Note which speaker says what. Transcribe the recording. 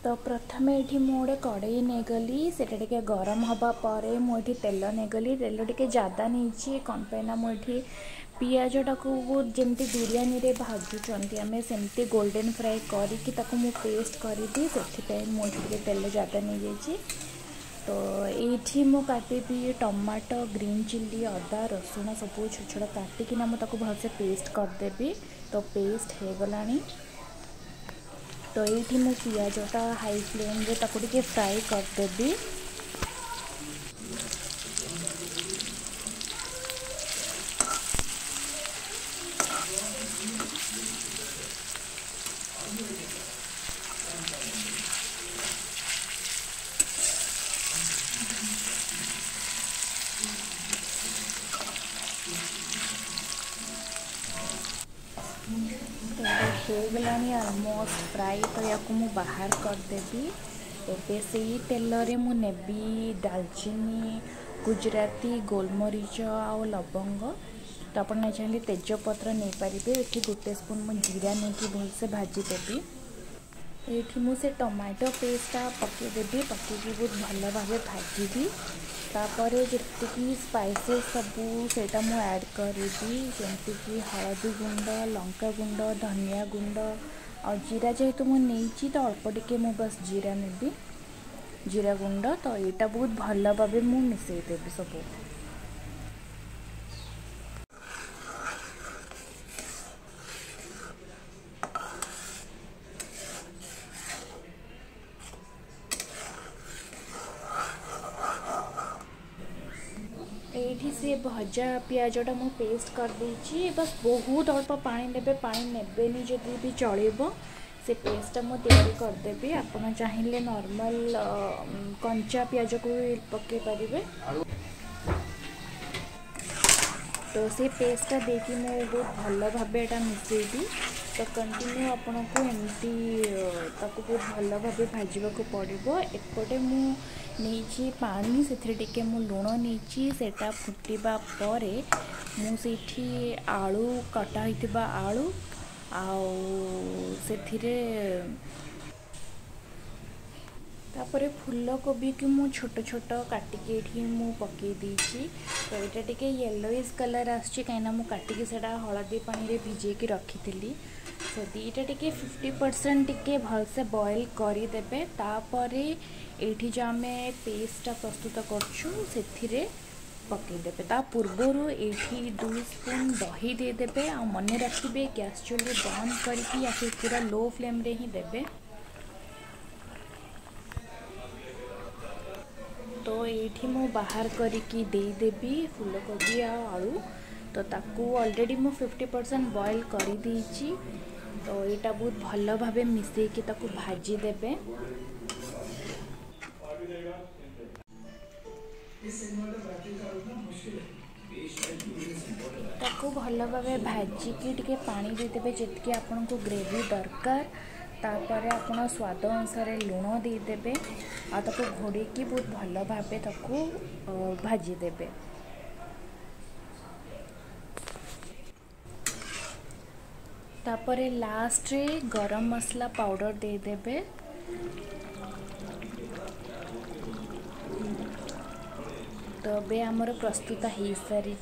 Speaker 1: तो प्रथम ये मुझे कड़े नहीं गली से गरम हवापर मुझे तेल नहीं गली तेल टे ज़्यादा नहीं कौन पाइना मुझे पियाजटा को जमी बिरयानी रे भाजुंट आम सेमती गोल्डन फ्राए करके पेस्ट करदी से मुझे तेल ज़्यादा नहीं जाइए। तो ये मुझे टमाटो ग्रीन चिल्ली अदा रसुण सब छोट छोट काटिकिना मुझे भलसे पेस्ट करदेवी। तो पेस्ट हो गलानी। तो ये मु पियाजटा हाई फ्लेम रे ताको टिके फ्राई करदेवी। हो गलानी ऑलमोस्ट फ्राई। तो या बाहर करदेवी। एबे से तेल रे मु नेबी दालचीनी गुजराती गोलमरीच आ लवंग। तो आप चाहिए तेजपत्र नहीं पारे। ये गोटे स्पून मु जीरा नहीं कि भलसे भाजीदेवी। ये मुझे टमाटो पेस्टा पकईदेवी पकईकी बहुत भल भाव भाजी। तापर जी स्पाइसेस सबू से ऐड करी जमीक हलदी गुंड लंका गुंड धनिया गुंड और जीरा जेहेतु मुझे तो अल्प टिके मु बस जीरा नेबी जीरा गुंड। तो यहाँ बहुत भल भाव मु मिसईदेवी सबू। ये सी भजा पियाजटा मु पेस्ट कर देछि। बस बहुत अल्प पानी देबे पानी नेबेनी जदि भी चलिबो। से पेस्टा मु तैयारी करदेवी। आपन चाहिए नॉर्मल कंचा पियाज को पके पारिबे। तो से पेस्टा देखी मैं बहुत भल भाव एटा मिसेबी। तो कंटिन्यू आपन को एमती ताको बहुत भल भाव भाजवा को पड़ो। एपटे मुझे पानी से मु लुण नहीं सेटा फुटिबा परे मुझे आलू कटा होइतिबा आलू से तापर फूलकोबी की मु छोट छोट काटिके मु पकई देछि। तो यहाँ टिके येलोइश कलर आसछि कहीं मु काटिके सेटा हलदी पानी रे भिजेकी रखी। तो दीटा टिके 50% टिके भलसे बॉयल करदेवे। तापर ये जो आम पेस्टा प्रस्तुत करछु से पकईदेवे। ता पूर्वर ये 2 स्पून दही देदेवे। आ मन रखिए गैस चूल्हे बंद करके या फिर पूरा लो फ्लेम रे ही देवे। तो ये मु बाहर करके देदेवी फूलकोबी आलू। तो ताकू ऑलरेडी मु 50% बॉयल कर देछि। तो यहाँ बहुत भल भाव मिसेकी ताकू भाजी देबे। ताकू भल भाव भाजिकी टिके पानी देदेवे जितकी आपन को ग्रेवी दरकार। तापर आपन स्वाद अनुसार लुण देदेवे। आको घोड़े की बहुत भल भाव ताकू भाजी देबे। तापर लास्ट रे गरम मसला पाउडर देदेवे। तो बे आमर प्रस्तुत हो सारी।